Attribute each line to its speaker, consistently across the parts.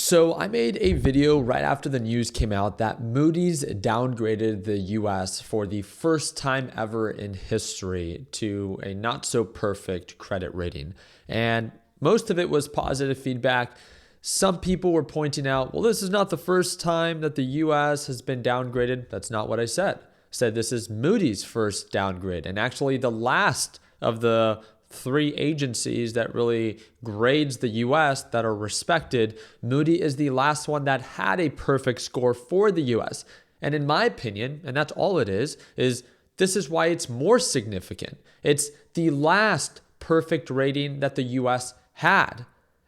Speaker 1: So I made a video right after the news came out that Moody's downgraded the US for the first time ever in history to a not so perfect credit rating. And most of it was positive feedback. Some people were pointing out, well, this is not the first time that the US has been downgraded. That's not what I said. I said this is Moody's first downgrade, and actually the last of the three agencies that really grades the US that are respected. Moody is the last one that had a perfect score for the US. And in my opinion, and that's all it is this is why it's more significant. It's the last perfect rating that the US had.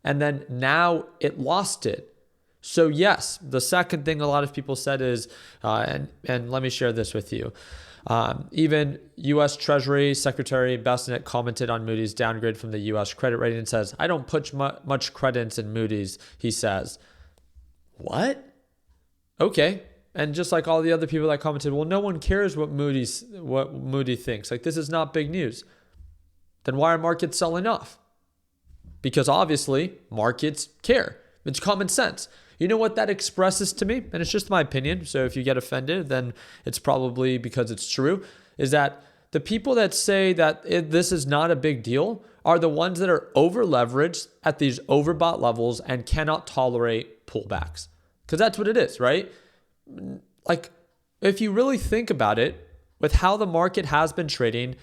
Speaker 1: And then now it lost it. So yes, the second thing a lot of people said is, and let me share this with you. Even U.S. Treasury Secretary Bassett commented on Moody's downgrade from the U.S. credit rating and says, I don't put much credence in Moody's, he says. What? Okay. And just like all the other people that commented, well, no one cares what Moody thinks. Like, this is not big news. Then why are markets selling off? Because obviously markets care. It's common sense. You know what that expresses to me? And it's just my opinion. So if you get offended, then it's probably because it's true. Is that the people that say that this is not a big deal are the ones that are over leveraged at these overbought levels and cannot tolerate pullbacks. Because that's what it is, right? Like, if you really think about it, with how the market has been trading,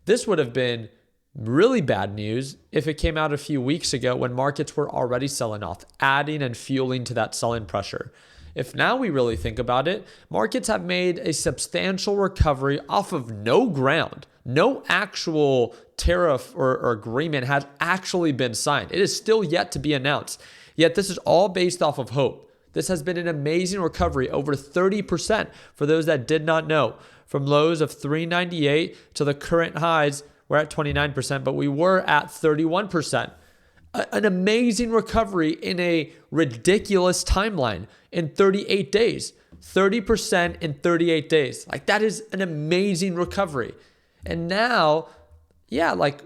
Speaker 1: this would have been really bad news if it came out a few weeks ago when markets were already selling off, adding and fueling to that selling pressure. If now we really think about it, markets have made a substantial recovery off of no ground. No actual tariff or agreement has actually been signed. It is still yet to be announced. Yet this is all based off of hope. This has been an amazing recovery, over 30% for those that did not know. From lows of 398 to the current highs, we're at 29%, but we were at 31%. An amazing recovery in a ridiculous timeline in 38 days. 30% in 38 days. Like, that is an amazing recovery. And now, yeah, like,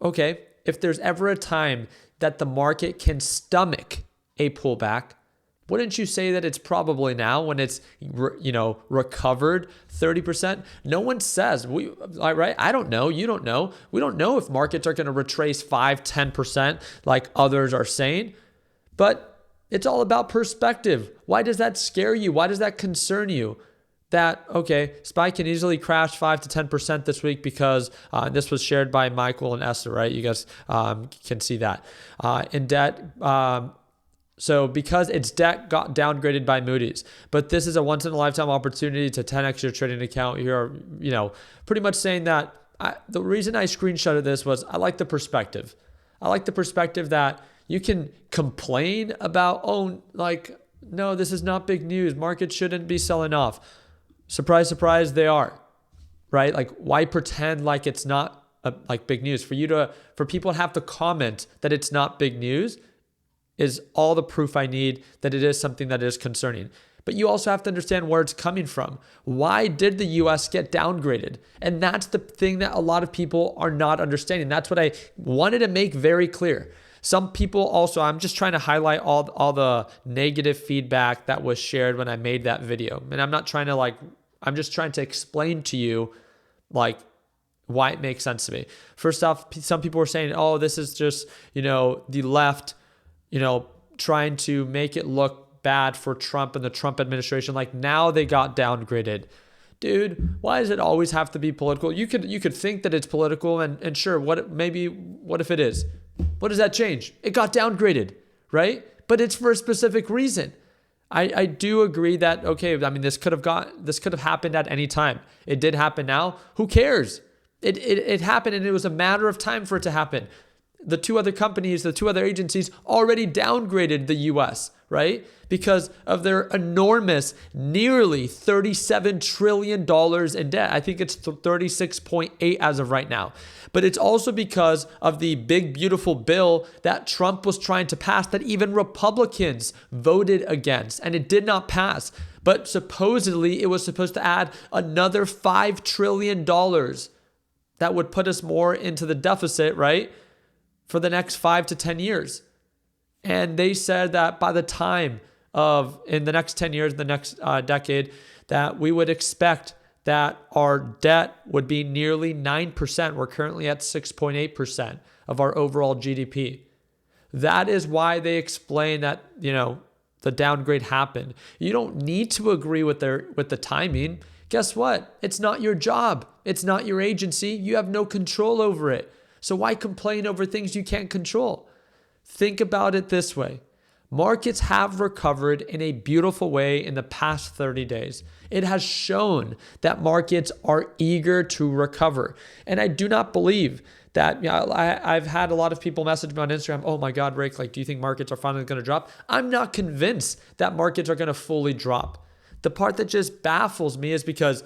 Speaker 1: okay, if there's ever a time that the market can stomach a pullback, wouldn't you say that it's probably now when it's, recovered 30%? No one says, right? I don't know. You don't know. We don't know if markets are going to retrace 5, 10% like others are saying, but it's all about perspective. Why does that scare you? Why does that concern you? That, okay, SPY can easily crash 5 to 10% this week because this was shared by Michael and Esther, right? You guys can see that. In debt, so because its debt got downgraded by Moody's, but this is a once in a lifetime opportunity to 10x your trading account. You're, pretty much saying that the reason I screenshotted this was I like the perspective. I like the perspective that you can complain about, no, this is not big news. Markets shouldn't be selling off. Surprise, surprise, they are, right? Like, why pretend like it's not big news? For people to have to comment that it's not big news is all the proof I need that it is something that is concerning. But you also have to understand where it's coming from. Why did the US get downgraded? And that's the thing that a lot of people are not understanding. That's what I wanted to make very clear. Some people also, I'm just trying to highlight all the negative feedback that was shared when I made that video. And I'm not trying to I'm just trying to explain to you why it makes sense to me. First off, some people were saying, oh, this is just, the left, trying to make it look bad for Trump and the Trump administration. Like, now they got downgraded. Dude, why does it always have to be political? You could think that it's political and sure, what if it is? What does that change? It got downgraded, right? But it's for a specific reason. I do agree that, okay, this could have happened at any time. It did happen now. Who cares? It happened, and it was a matter of time for it to happen. The two other agencies already downgraded the US, right? Because of their enormous, nearly $37 trillion in debt. I think it's 36.8 as of right now. But it's also because of the big, beautiful bill that Trump was trying to pass that even Republicans voted against, and it did not pass. But supposedly it was supposed to add another $5 trillion that would put us more into the deficit, right? For the next 5 to 10 years. And they said that by the time in the next 10 years, the next decade, that we would expect that our debt would be nearly 9%. We're currently at 6.8% of our overall GDP. That is why they explain that, the downgrade happened. You don't need to agree with the timing. Guess what? It's not your job. It's not your agency. You have no control over it. So why complain over things you can't control? Think about it this way. Markets have recovered in a beautiful way in the past 30 days. It has shown that markets are eager to recover. And I do not believe that, I've had a lot of people message me on Instagram, oh my God, Rick, do you think markets are finally going to drop? I'm not convinced that markets are going to fully drop. The part that just baffles me is because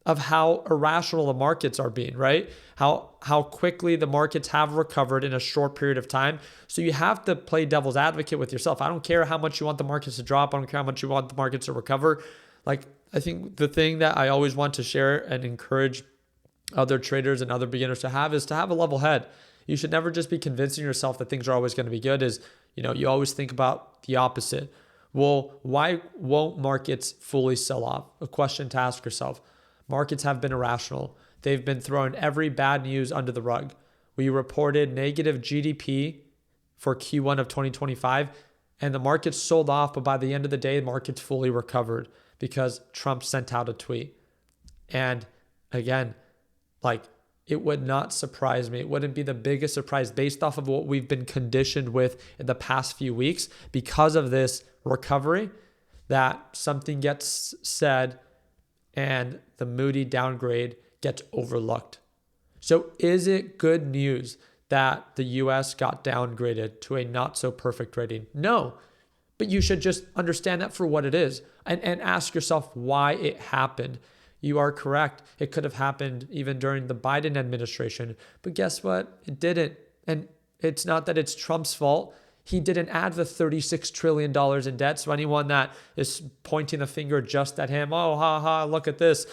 Speaker 1: of how irrational the markets are being, right? How quickly the markets have recovered in a short period of time. So you have to play devil's advocate with yourself. I don't care how much you want the markets to drop. I don't care how much you want the markets to recover. I think the thing that I always want to share and encourage other traders and other beginners to have is to have a level head. You should never just be convincing yourself that things are always going to be good. You always think about the opposite. Well, why won't markets fully sell off? A question to ask yourself. Markets have been irrational. They've been throwing every bad news under the rug. We reported negative GDP for Q1 of 2025, and the markets sold off, but by the end of the day, the markets fully recovered because Trump sent out a tweet. And again, it would not surprise me. It wouldn't be the biggest surprise based off of what we've been conditioned with in the past few weeks because of this recovery, that something gets said and the Moody downgrade gets overlooked. So is it good news that the U.S. got downgraded to a not so perfect rating? No, but you should just understand that for what it is and ask yourself why it happened. You are correct. It could have happened even during the Biden administration, but guess what? It didn't. And it's not that it's Trump's fault. He didn't add the $36 trillion in debt. So anyone that is pointing a finger just at him, oh, ha, ha, look at this.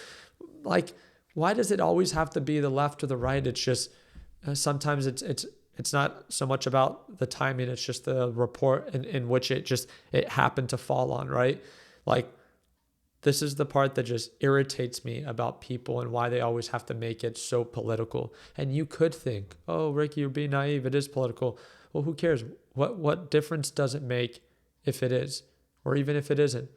Speaker 1: Why does it always have to be the left or the right? It's just, sometimes it's not so much about the timing. It's just the report in which it happened to fall on, right? This is the part that just irritates me about people and why they always have to make it so political. And you could think, oh, Ricky, you're being naive. It is political. Well, who cares? What difference does it make if it is, or even if it isn't?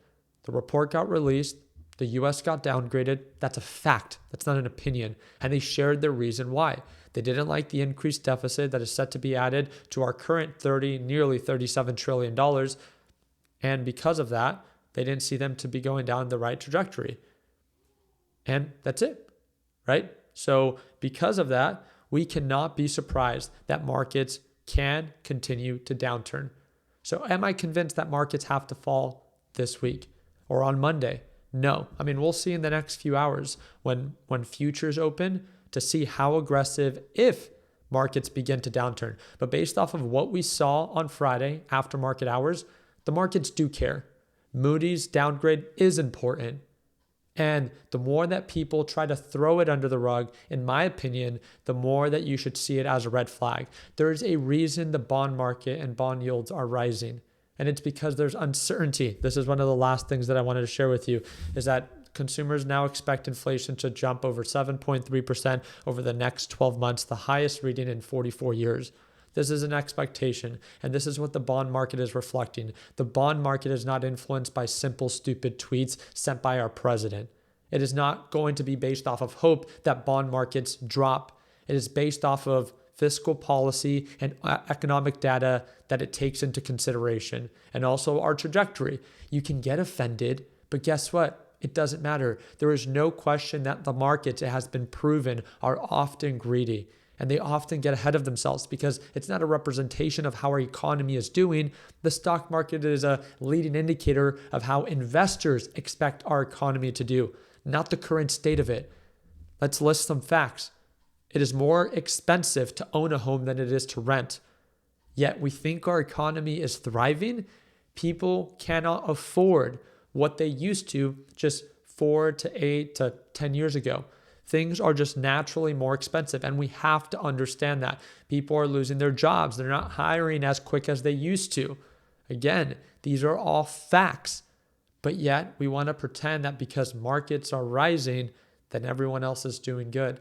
Speaker 1: The report got released. The U.S. got downgraded. That's a fact. That's not an opinion. And they shared their reason why. They didn't like the increased deficit that is set to be added to our current nearly $37 trillion. And because of that, they didn't see them to be going down the right trajectory. And that's it, right? So because of that, we cannot be surprised that markets can continue to downturn. So am I convinced that markets have to fall this week or on Monday? No. We'll see in the next few hours when futures open to see how aggressive if markets begin to downturn. But based off of what we saw on Friday after market hours, the markets do care. Moody's downgrade is important. And the more that people try to throw it under the rug, in my opinion, the more that you should see it as a red flag. There is a reason the bond market and bond yields are rising. And it's because there's uncertainty. This is one of the last things that I wanted to share with you, is that consumers now expect inflation to jump over 7.3% over the next 12 months, the highest reading in 44 years. This is an expectation, and this is what the bond market is reflecting. The bond market is not influenced by simple, stupid tweets sent by our president. It is not going to be based off of hope that bond markets drop. It is based off of fiscal policy and economic data that it takes into consideration, and also our trajectory. You can get offended, but guess what? It doesn't matter. There is no question that the markets, it has been proven, are often greedy. And they often get ahead of themselves because it's not a representation of how our economy is doing. The stock market is a leading indicator of how investors expect our economy to do, not the current state of it. Let's list some facts. It is more expensive to own a home than it is to rent. Yet we think our economy is thriving. People cannot afford what they used to just 4 to 8 to 10 years ago. Things are just naturally more expensive, and we have to understand that. People are losing their jobs. They're not hiring as quick as they used to. Again, these are all facts, but yet we want to pretend that because markets are rising, then everyone else is doing good.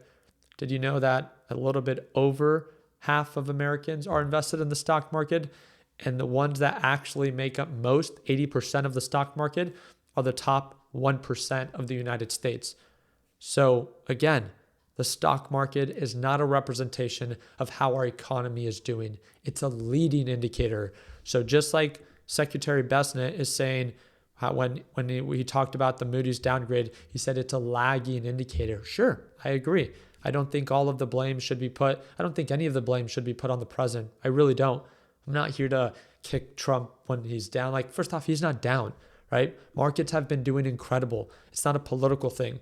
Speaker 1: Did you know that a little bit over half of Americans are invested in the stock market? And the ones that actually make up most, 80% of the stock market, are the top 1% of the United States. So again, the stock market is not a representation of how our economy is doing. It's a leading indicator. So just like Secretary Besnett is saying, when we talked about the Moody's downgrade, he said it's a lagging indicator. Sure, I agree. I don't think all of the blame should be put, I don't think any of the blame should be put on the president. I really don't. I'm not here to kick Trump when he's down. Like, first off, he's not down, right? Markets have been doing incredible. It's not a political thing.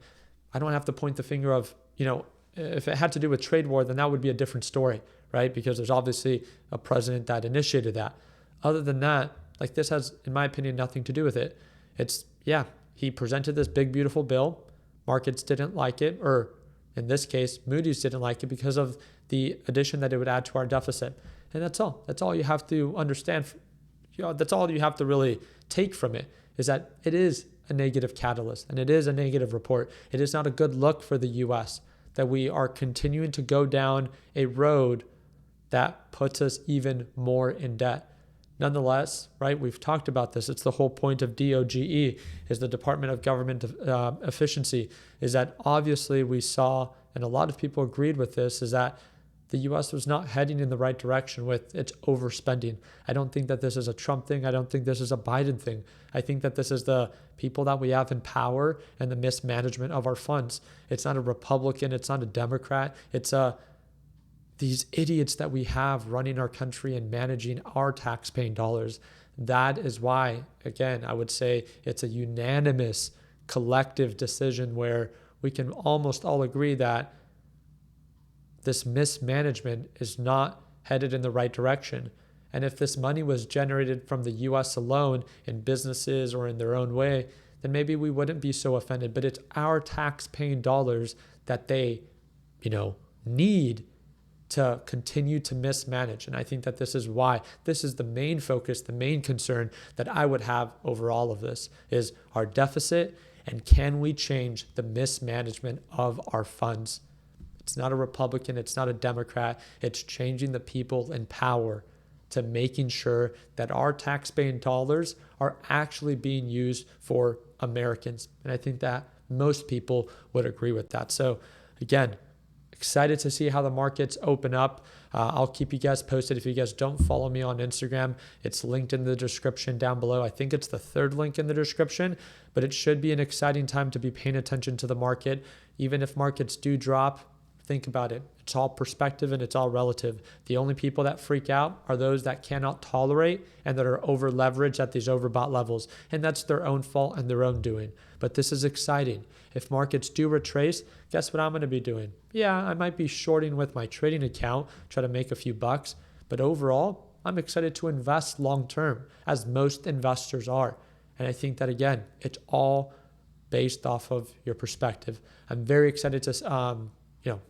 Speaker 1: I don't have to point the finger of, if it had to do with trade war, then that would be a different story, right? Because there's obviously a president that initiated that. Other than that, like, this has, in my opinion, nothing to do with it. It's, he presented this big, beautiful bill. Markets didn't like it, or in this case, Moody's didn't like it because of the addition that it would add to our deficit. And that's all. That's all you have to understand. That's all you have to really take from it, is that it is a negative catalyst and it is a negative report. It is not a good look for the U.S. that we are continuing to go down a road that puts us even more in debt. Nonetheless, right, we've talked about this. It's the whole point of DOGE, is the Department of Government Efficiency, is that obviously we saw, and a lot of people agreed with this, is that the U.S. was not heading in the right direction with its overspending. I don't think that this is a Trump thing. I don't think this is a Biden thing. I think that this is the people that we have in power and the mismanagement of our funds. It's not a Republican. It's not a Democrat. It's these idiots that we have running our country and managing our tax-paying dollars. That is why, again, I would say it's a unanimous collective decision where we can almost all agree that this mismanagement is not headed in the right direction. And if this money was generated from the U.S. alone in businesses or in their own way, then maybe we wouldn't be so offended. But it's our tax-paying dollars that they, need to continue to mismanage. And I think that this is why this is the main focus, the main concern that I would have over all of this is our deficit, and can we change the mismanagement of our funds? It's not a Republican, it's not a Democrat. It's changing the people in power to making sure that our tax-paying dollars are actually being used for Americans. And I think that most people would agree with that. So again, excited to see how the markets open up. I'll keep you guys posted. If you guys don't follow me on Instagram, it's linked in the description down below. I think it's the third link in the description, but it should be an exciting time to be paying attention to the market. Even if markets do drop, think about it. It's all perspective and it's all relative. The only people that freak out are those that cannot tolerate and that are over leveraged at these overbought levels. And that's their own fault and their own doing. But this is exciting. If markets do retrace, guess what I'm going to be doing? Yeah, I might be shorting with my trading account, try to make a few bucks. But overall, I'm excited to invest long term, as most investors are. And I think that, again, it's all based off of your perspective. I'm very excited to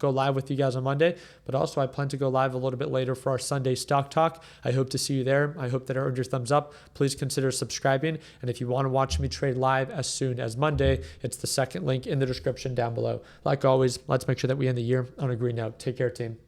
Speaker 1: go live with you guys on Monday, but also I plan to go live a little bit later for our Sunday stock talk. I hope to see you there. I hope that I earned your thumbs up. Please consider subscribing. And if you want to watch me trade live as soon as Monday, it's the second link in the description down below. Like always, let's make sure that we end the year on a green note. Take care, team.